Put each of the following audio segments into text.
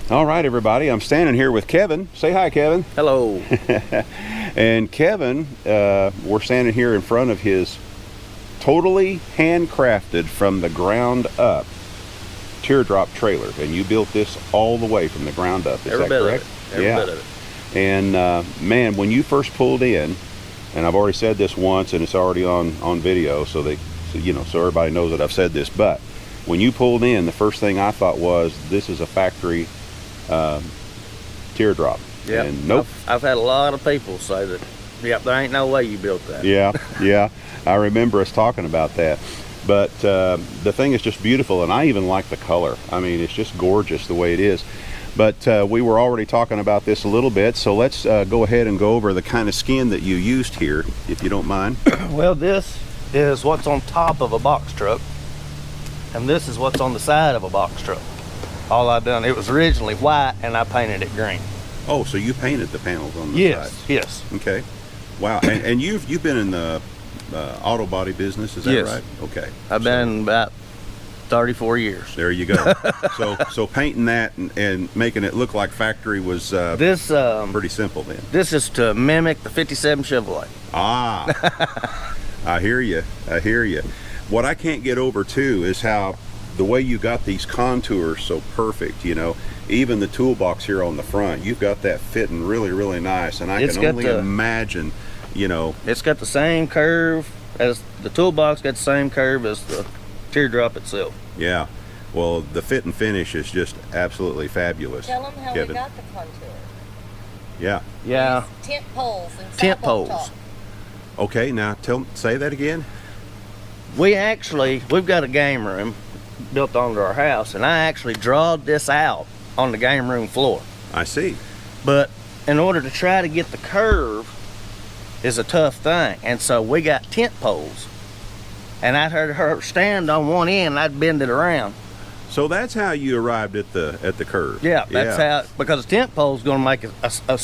All right, everybody. I'm standing here with Kevin. Say hi, Kevin. Hello. And Kevin, we're standing here in front of his totally handcrafted from the ground up Teardrop trailer, and you built this all the way from the ground up. Is that correct? Every bit of it. And man, when you first pulled in, and I've already said this once, and it's already on video, so everybody knows that I've said this. But when you pulled in, the first thing I thought was, this is a factory teardrop. Yeah. And nope. I've had a lot of people say that. Yep, there ain't no way you built that. Yeah. I remember us talking about that. But the thing is just beautiful, and I even like the color. I mean, it's just gorgeous the way it is. But we were already talking about this a little bit, so let's go ahead and go over the kind of skin that you used here, if you don't mind. Well, this is what's on top of a box truck, and this is what's on the side of a box truck. All I've done, it was originally white, and I painted it green. Oh, so you painted the panels on the sides? Yes. Okay. Wow. And you've been in the auto body business, is that Yes. right? Okay. I've been about 34 years. There you go. so painting that and making it look like factory was This pretty simple then. This is to mimic the '57 Chevrolet. Ah, I hear you. What I can't get over too is how the way you got these contours so perfect, even the toolbox here on the front, you've got that fitting really, really nice, and I can only imagine, It's got the same curve as the toolbox, got the same curve as the teardrop itself. Yeah. Well, the fit and finish is just absolutely fabulous. Tell them how Kevin. we got the contour. Yeah. These tent poles and Tent sidewalk poles. top. Okay, now say that again. We've got a game room built onto our house, and I actually drawed this out on the game room floor. I see. But in order to try to get the curve is a tough thing, and so we got tent poles, and I'd heard her stand on one end and I'd bend it around. So that's how you arrived at the curve. Yeah, that's how, because the tent pole's going to make a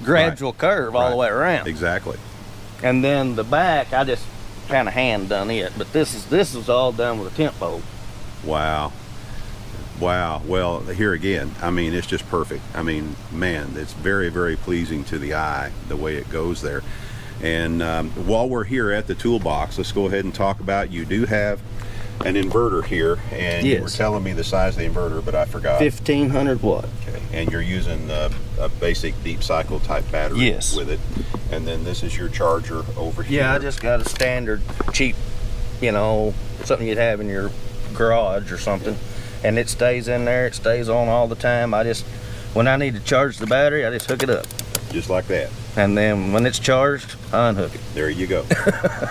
gradual curve all the way around. Exactly. And then the back, I just kind of hand done it, but this is all done with a tent pole. Wow. Well, here again, I mean, it's just perfect. I mean, man, it's very, very pleasing to the eye the way it goes there. And while we're here at the toolbox, let's go ahead and talk about, you do have an inverter here, and Yes. you were telling me the size of the inverter, but I forgot. 1500 watt. Okay, and you're using a basic deep cycle type battery Yes. with it. And then this is your charger over here. Yeah, I just got a standard cheap, something you'd have in your garage or something, and it stays in there. It stays on all the time. When I need to charge the battery, I just hook it up, Just like that. and then when it's charged, I unhook it. There you go.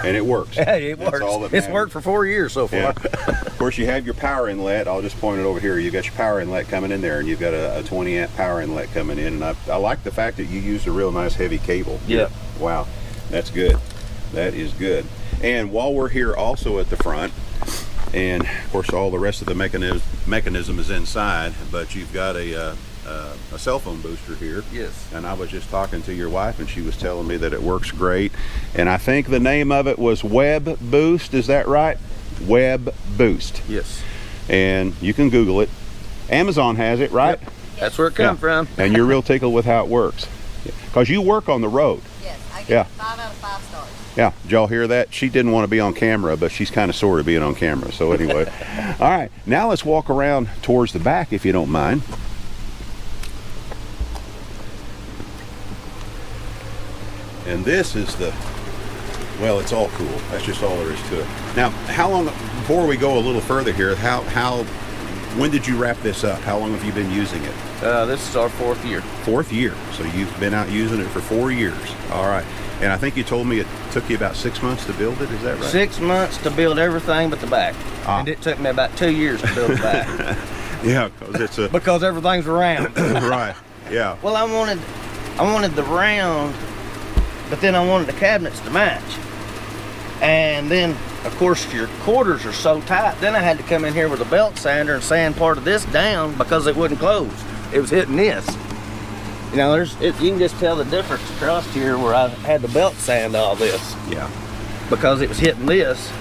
And it works. Hey, it That's works. all that It's matters. worked for 4 years so far. Yeah. Of course, you have your power inlet. I'll just point it over here. You've got your power inlet coming in there, and you've got a 20 amp power inlet coming in. And I like the fact that you used a real nice heavy cable. Yeah. Wow, that's good. That is good. And while we're here also at the front, and of course all the rest of the mechanism is inside, but you've got a cell phone booster here. Yes. And I was just talking to your wife, and she was telling me that it works great. And I think the name of it was Web Boost. Is that right? Web Boost. Yes. And you can Google it. Amazon has it, right? Yep. That's where it come from. And you're real tickled with how it works, because you work on the road. Yes, I Yeah. get 5 out of 5 stars. Yeah, did y'all hear that? She didn't want to be on camera, but she's kind of sort of being on camera. So anyway, all right, now let's walk around towards the back, if you don't mind. And this is well, it's all cool. That's just all there is to it. Now, how long, before we go a little further here, when did you wrap this up? How long have you been using it? This is our 4th year. 4th year. So you've been out using it for 4 years. All right. And I think you told me it took you about 6 months to build it. Is that right? 6 months to build everything but the back. Ah. And it took me about 2 years to build the back. Yeah, because it's a because everything's round. right. Yeah. Well, I wanted the round, but then I wanted the cabinets to match. And then, of course, your quarters are so tight. Then I had to come in here with a belt sander and sand part of this down because it wouldn't close. It was hitting this. You can just tell the difference across here where I had to belt sand all this Yeah. because it was hitting this.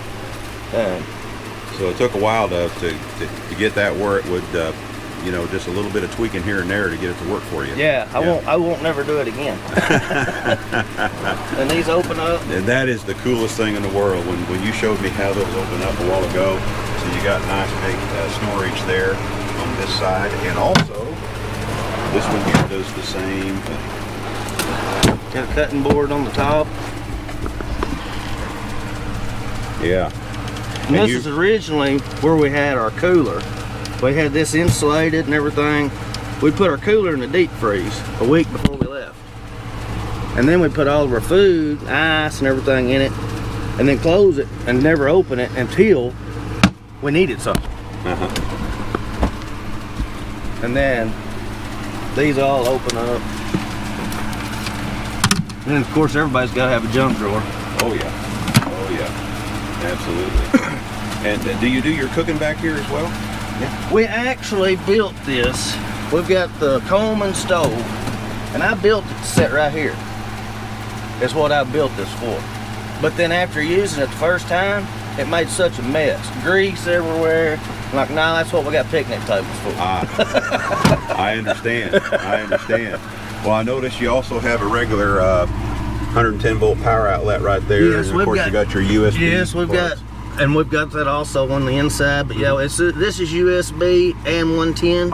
So it took a while to get that where it would you know, just a little bit of tweaking here and there to get it to work for you. Yeah, I won't never do it again. And these open up. And that is the coolest thing in the world. When you showed me how those open up a while ago, so you got nice big storage there on this side, and also this one here does the same thing. Got a cutting board on the top. Yeah. And this is originally where we had our cooler. We had this insulated and everything. We put our cooler in the deep freeze a week before we left. And then we put all of our food, ice and everything in it, and then close it and never open it until we needed something. And then these all open up. And then of course everybody's got to have a junk drawer. Oh yeah. Oh yeah. Absolutely. And do you do your cooking back here as well? Yeah. We actually built this. We've got the Coleman Stove, and I built it to sit right here. That's what I built this for. But then after using it the first time, it made such a mess. Grease everywhere. I'm like, nah, that's what we got picnic tables for. I understand. I understand. Well, I noticed you also have a regular 110 volt power outlet right there. Yes, and of course you got your USB. Yes, we've got. And we've got that also on the inside, but yeah, this is USB and 110.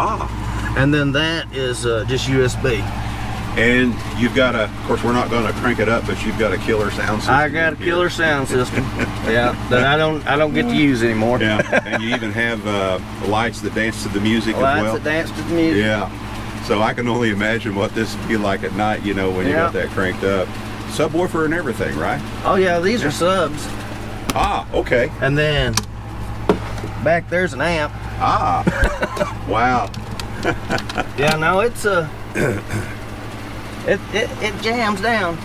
And then that is just USB. And you've got a, of course we're not going to crank it up, but you've got a killer sound system. I got a killer sound system. Yeah, that I don't get to use anymore. Yeah, and you even have lights that dance to the music as well. Lights that dance to the music. Yeah, so I can only imagine what this would be like at night, you know, when you got that cranked up. Subwoofer and everything, right? Oh yeah, these are subs. Okay. And then back there's an amp. Wow. Yeah, no, it's it jams down.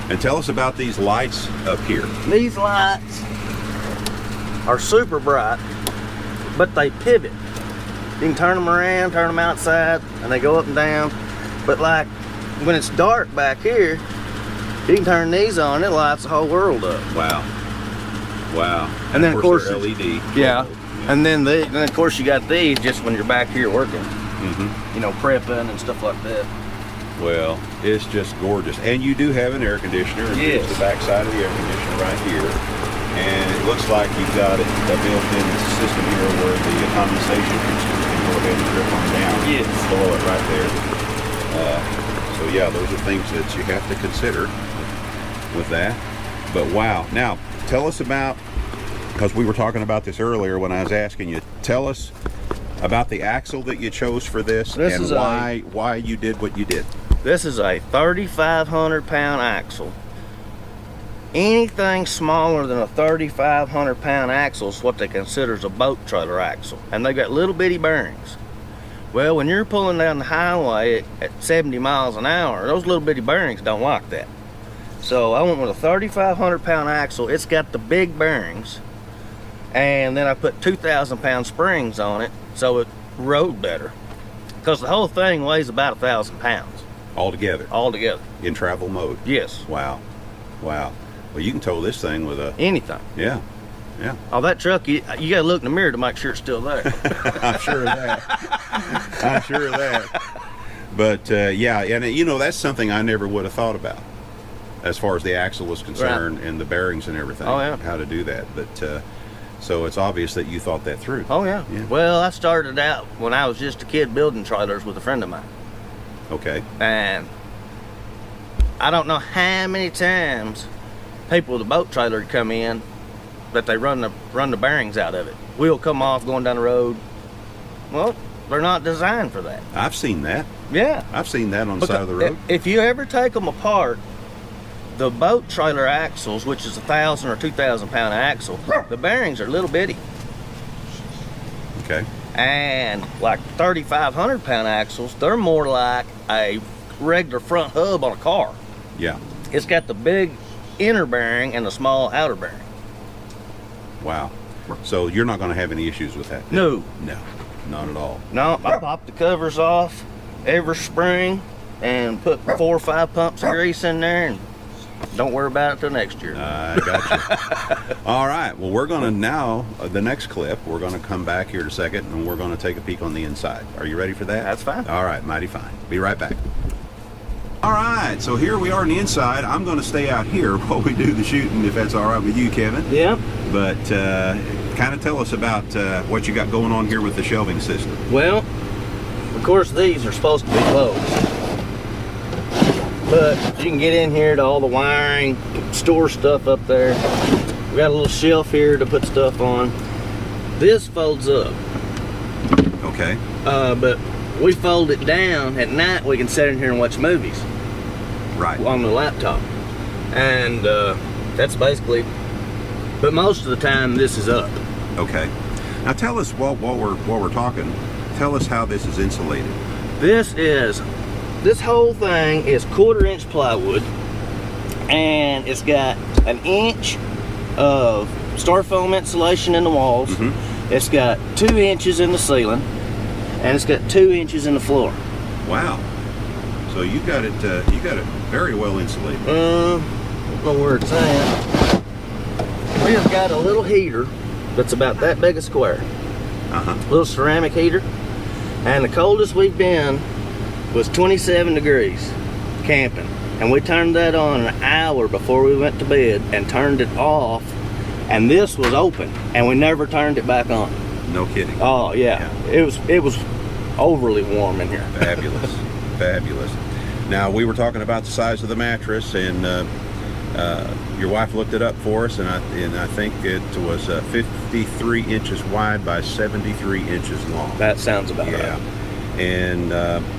And tell us about these lights up here. These lights are super bright, but they pivot. You can turn them around, turn them outside, and they go up and down. But like when it's dark back here, you can turn these on, it lights the whole world up. Wow. Wow. And then of course LED. Yeah. And then of course you got these just when you're back here working. You know, prepping and stuff like that. Well, it's just gorgeous. And you do have an air conditioner. And yes. Here's the back side of the air conditioner right here. And it looks like you've got it built-in system here where the condensation can go ahead and drip on down. Yes. Below it right there. So yeah, those are things that you have to consider with that. But wow. Now, tell us about, because we were talking about this earlier when I was asking you, tell us about the axle that you chose for this and why you did what you did. This is a 3,500 pound axle. Anything smaller than a 3,500 pound axle is what they consider as a boat trailer axle. And they've got little bitty bearings. Well, when you're pulling down the highway at 70 miles an hour, those little bitty bearings don't like that. So I went with a 3,500 pound axle. It's got the big bearings. And then I put 2,000 pound springs on it so it rode better. Because the whole thing weighs about 1,000 pounds. Altogether? Altogether. In travel mode? Yes. Wow. Wow. Well, you can tow this thing with a... anything. Yeah. Yeah. Oh, that truck, you got to look in the mirror to make sure it's still there. I'm sure of that. I'm sure of that. But yeah, and you know, that's something I never would have thought about as far as the axle was concerned, and the bearings and everything. Oh, yeah. How to do that. But so it's obvious that you thought that through. Oh, yeah. Well, I started out when I was just a kid building trailers with a friend of mine. Okay. And I don't know how many times people with a boat trailer would come in that they run the bearings out of it. Wheel come off going down the road. Well, they're not designed for that. I've seen that. Yeah. I've seen that on the side of the road. If you ever take them apart, the boat trailer axles, which is 1,000 or 2,000 pound axle, the bearings are little bitty. Okay. And like 3,500 pound axles, they're more like a regular front hub on a car. Yeah. It's got the big inner bearing and the small outer bearing. Wow. So you're not going to have any issues with that? No. No, not at all. No, I popped the covers off every spring and put 4 or 5 pumps of grease in there and Don't worry about it till next year. I got you. All right. Well, we're going to now, the next clip, we're going to come back here in a second, and we're going to take a peek on the inside. Are you ready for that? That's fine. All right. Mighty fine. Be right back. All right. So here we are on the inside. I'm going to stay out here while we do the shooting, if that's all right with you, Kevin. Yeah. But kind of tell us about what you got going on here with the shelving system. Well, of course, these are supposed to be closed. But you can get in here to all the wiring, store stuff up there. We got a little shelf here to put stuff on. This folds up. Okay. But we fold it down. At night, we can sit in here and watch movies. Right. On the laptop. And that's basically, but most of the time, this is up. Okay. Now tell us, while we're talking, tell us how this is insulated. This whole thing is 1/4 inch plywood, and it's got 1 inch of styrofoam insulation in the walls. Mm-hmm. It's got 2 inches in the ceiling, and it's got 2 inches in the floor. Wow. So you got it very well insulated. I don't know where it's at. We have got a little heater that's about that big a square. Little ceramic heater, and the coldest we've been was 27 degrees camping, and we turned that on an hour before we went to bed and turned it off, and this was open and we never turned it back on. No kidding. Oh yeah. It was overly warm in here. Fabulous. Fabulous. Now, we were talking about the size of the mattress, and your wife looked it up for us, and I think it was 53 inches wide by 73 inches long. That sounds about right. And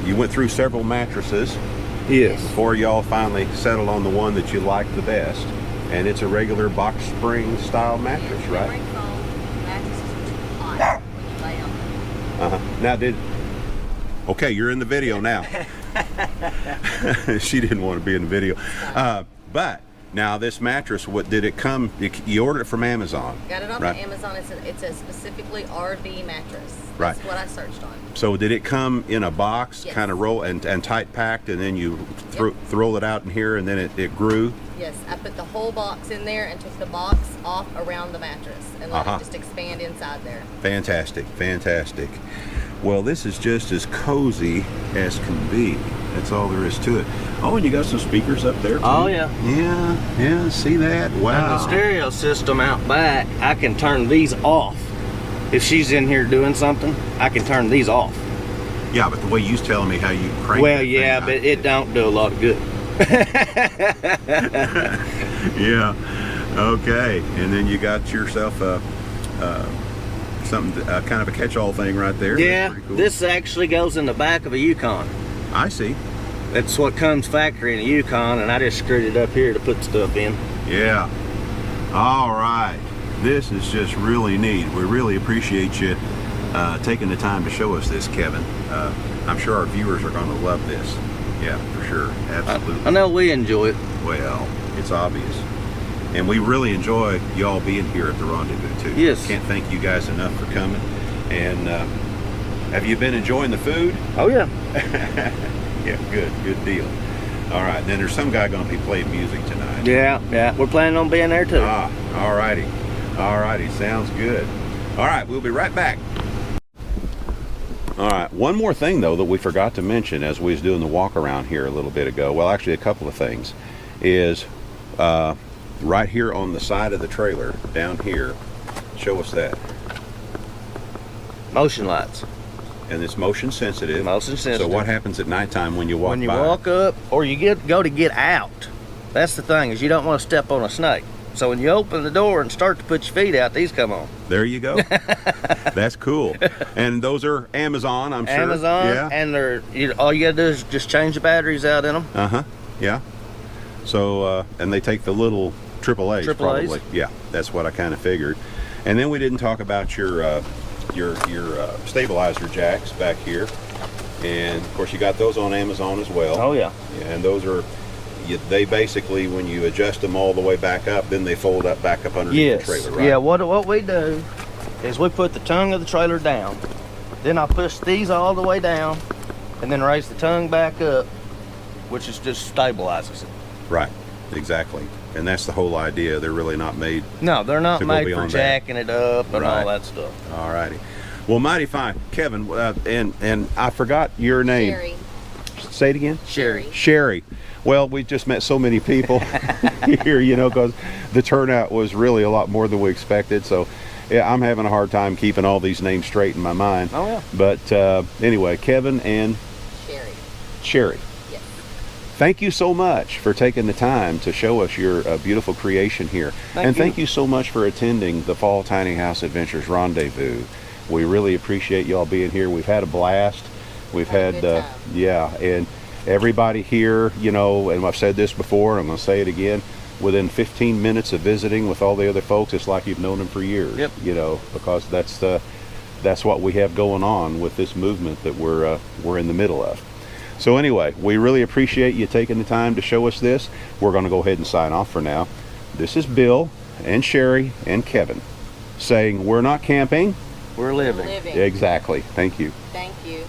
you went through several mattresses. Yes. Before y'all finally settled on the one that you liked the best, and it's a regular box spring style mattress, right? Spring foam mattresses are too hot when you lay on them. Now okay, you're in the video now. She didn't want to be in the video. But now this mattress, what did it come? You ordered it from Amazon. Got it off right? of Amazon. It's a specifically RV mattress. Right. That's what I searched on. So did it come in a box, Yes. kind of roll and tight packed, and then you throw it out in here, and then it grew? Yes, I put the whole box in there and took the box off around the mattress and let it just expand inside there. Fantastic, fantastic. Well, this is just as cozy as can be. That's all there is to it. Oh, and you got some speakers up there too. Oh yeah. Yeah, see that? Wow. And the stereo system out back, I can turn these off. If she's in here doing something, I can turn these off. Yeah, but the way you was telling me how you crank Well, that yeah, thing, but it don't do a lot of good. Yeah. Okay. And then you got yourself something, kind of a catch-all thing right there. Yeah, That's pretty cool. this actually goes in the back of a Yukon. I see. That's what comes factory in a Yukon, and I just screwed it up here to put stuff in. Yeah. All right. This is just really neat. We really appreciate you taking the time to show us this, Kevin. I'm sure our viewers are going to love this. Yeah, for sure. Absolutely. I know we enjoy it. Well, it's obvious. And we really enjoy y'all being here at the Rendezvous, too. Yes. Can't thank you guys enough for coming. And have you been enjoying the food? Oh, yeah. Yeah, good deal. All right, then there's some guy going to be playing music tonight. Yeah, we're planning on being there, too. All righty, sounds good. All right, we'll be right back. All right, one more thing, though, that we forgot to mention as we was doing the walk around here a little bit ago, well, actually a couple of things, is right here on the side of the trailer, down here, show us that. Motion lights. And it's motion sensitive. Motion sensitive. So what happens at nighttime when you walk by? When you walk up, or you go to get out, that's the thing, is you don't want to step on a snake. So when you open the door and start to put your feet out, these come on. There you go. That's cool. And those are Amazon, I'm sure. Amazon, yeah. And all you gotta do is just change the batteries out in them. Yeah. So and they take the little AAAs probably. Yeah, that's what I kind of figured. And then we didn't talk about your stabilizer jacks back here, and of course you got those on Amazon as well. Oh yeah. And those are, they basically, when you adjust them all the way back up, then they fold up back up underneath the trailer, right? Yeah, what we do is we put the tongue of the trailer down, then I push these all the way down, and then raise the tongue back up, which is just stabilizes it. Right. exactly. And that's the whole idea. They're really not made. No, they're not To go made for beyond that. jacking it up and Right. all that stuff. All righty. Well, mighty fine. Kevin, and I forgot your name. Sherry. Say it again. Sherry. Sherry. Well, we just met so many people here, you know, because the turnout was really a lot more than we expected. So, yeah, I'm having a hard time keeping all these names straight in my mind. Oh, yeah. But anyway, Kevin and Sherry. Sherry, Yes. thank you so much for taking the time to show us your beautiful creation here. Thank you. Thank you so much for attending the Fall Tiny House Adventures Rendezvous. We really appreciate y'all being here. We've had a blast. We've Had a had, good time. yeah, and everybody here, you know, and I've said this before, I'm going to say it again, within 15 minutes of visiting with all the other folks, it's like you've known them for years. Yep. You know, because that's what we have going on with this movement that we're in the middle of. So anyway, we really appreciate you taking the time to show us this. We're going to go ahead and sign off for now. This is Bill and Sherry and Kevin saying we're not camping. We're living. Living. Exactly. Thank you. Thank you.